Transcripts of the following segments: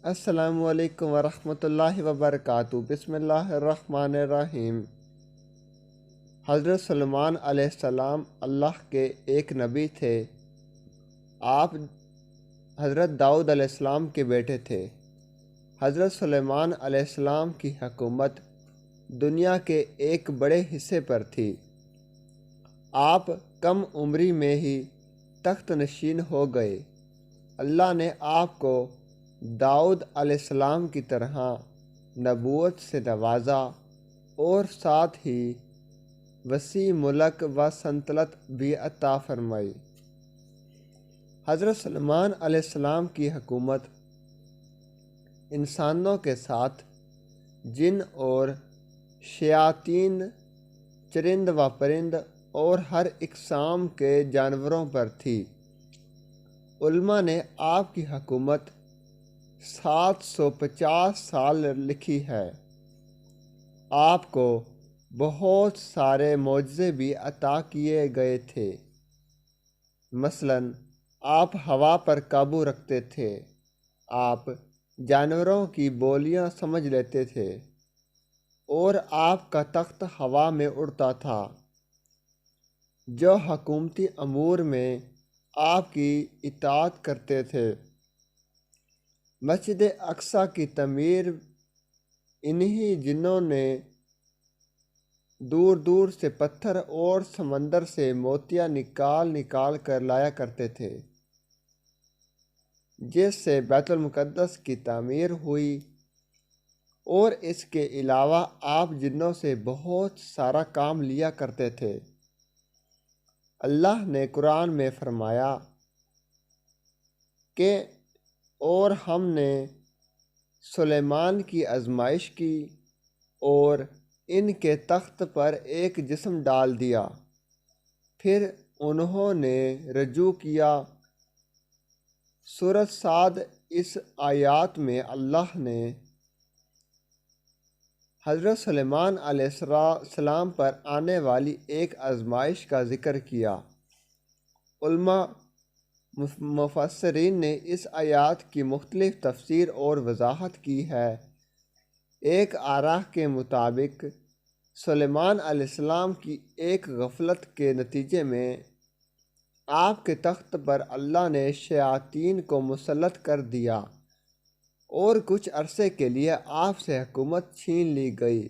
السلام علیکم ورحمۃ اللہ وبرکاتہ۔ بسم اللہ الرحمن الرحیم۔ حضرت سلیمان علیہ السلام اللہ کے ایک نبی تھے۔ آپ حضرت داؤد علیہ السلام کے بیٹے تھے۔ حضرت سلیمان علیہ السلام کی حکومت دنیا کے ایک بڑے حصے پر تھی۔ آپ کم عمری میں ہی تخت نشین ہو گئے۔ اللہ نے آپ کو داؤد علیہ السلام کی طرح نبوت سے نوازا اور ساتھ ہی وسیع ملک و سلطنت بھی عطا فرمائی۔ حضرت سلیمان علیہ السلام کی حکومت انسانوں کے ساتھ جن اور شیاطین، چرند و پرند اور ہر اقسام کے جانوروں پر تھی۔ علماء نے آپ کی حکومت 750 سال لکھی ہے۔ آپ کو بہت سارے معجزے بھی عطا کیے گئے تھے۔ مثلاً آپ ہوا پر قابو رکھتے تھے، آپ جانوروں کی بولیاں سمجھ لیتے تھے، اور آپ کا تخت ہوا میں اڑتا تھا۔ جو حکومتی امور میں آپ کی اطاعت کرتے تھے۔ مسجد اقصیٰ کی تعمیر انہی جنوں نے دور دور سے پتھر اور سمندر سے موتیاں نکال کر لایا کرتے تھے، جس سے بیت المقدس کی تعمیر ہوئی۔ اور اس کے علاوہ آپ جنوں سے بہت سارا کام لیا کرتے تھے۔ اللہ نے قرآن میں فرمایا کہ اور ہم نے سلیمان کی آزمائش کی اور ان کے تخت پر ایک جسم ڈال دیا، پھر انہوں نے رجوع کیا۔ سورۃ صاد۔ اس آیات میں اللہ نے حضرت سلیمان علیہ السلام پر آنے والی ایک آزمائش کا ذکر کیا۔ علماء مفسرین نے اس آیات کی مختلف تفسیر اور وضاحت کی ہے۔ ایک آراء کے مطابق سلیمان علیہ السلام کی ایک غفلت کے نتیجے میں آپ کے تخت پر اللہ نے شیاطین کو مسلط کر دیا اور کچھ عرصے کے لیے آپ سے حکومت چھین لی گئی۔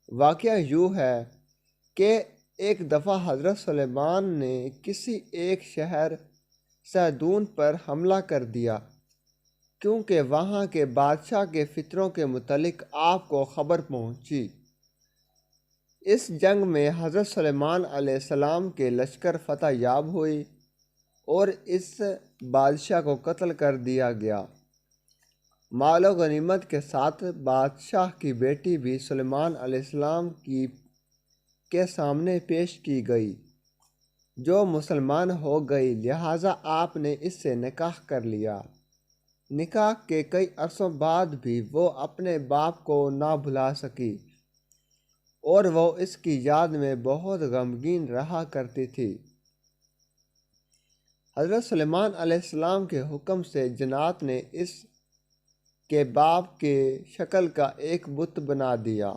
واقعہ یوں ہے کہ ایک دفعہ حضرت سلیمان نے کسی ایک شہر سیدون پر حملہ کر دیا، کیونکہ وہاں کے بادشاہ کے فطروں کے متعلق آپ کو خبر پہنچی۔ اس جنگ میں حضرت سلیمان علیہ السلام کے لشکر فتح یاب ہوئی اور اس بادشاہ کو قتل کر دیا گیا۔ مال و غنیمت کے ساتھ بادشاہ کی بیٹی بھی سلیمان علیہ السلام کے سامنے پیش کی گئی، جو مسلمان ہو گئی، لہٰذا آپ نے اس سے نکاح کر لیا۔ نکاح کے کئی عرصوں بعد بھی وہ اپنے باپ کو نہ بھلا سکی اور وہ اس کی یاد میں بہت غمگین رہا کرتی تھی۔ حضرت سلیمان علیہ السلام کے حکم سے جنات نے اس کے باپ کے شکل کا ایک بت بنا دیا،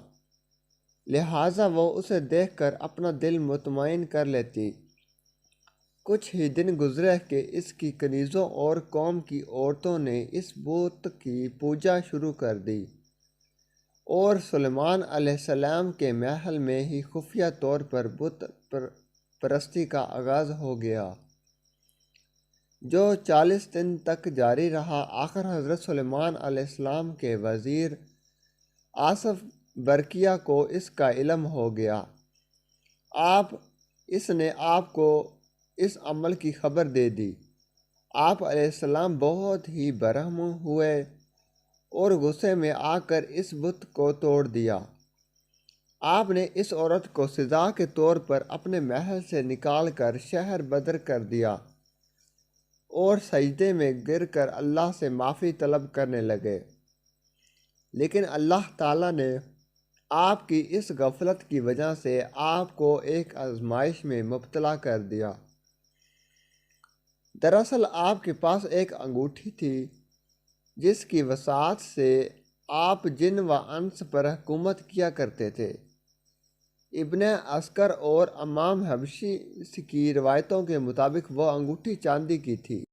لہٰذا وہ اسے دیکھ کر اپنا دل مطمئن کر لیتی۔ کچھ ہی دن گزرے کہ اس کی کنیزوں اور قوم کی عورتوں نے اس بت کی پوجا شروع کر دی اور سلیمان علیہ السلام کے محل میں ہی خفیہ طور پر بت پرستی کا آغاز ہو گیا، جو 40 دن تک جاری رہا۔ آخر حضرت سلیمان علیہ السلام کے وزیر آصف برقیہ کو اس کا علم ہو گیا۔ اس نے آپ کو اس عمل کی خبر دے دی۔ آپ علیہ السلام بہت ہی برہم ہوئے اور غصے میں آ کر اس بت کو توڑ دیا۔ آپ نے اس عورت کو سزا کے طور پر اپنے محل سے نکال کر شہر بدر کر دیا اور سجدے میں گر کر اللہ سے معافی طلب کرنے لگے، لیکن اللہ تعالیٰ نے آپ کی اس غفلت کی وجہ سے آپ کو ایک آزمائش میں مبتلا کر دیا۔ دراصل آپ کے پاس ایک انگوٹھی تھی جس کی وسعت سے آپ جن و انس پر حکومت کیا کرتے تھے۔ ابن عسکر اور امام حبشی کی روایتوں کے مطابق وہ انگوٹھی چاندی کی تھی۔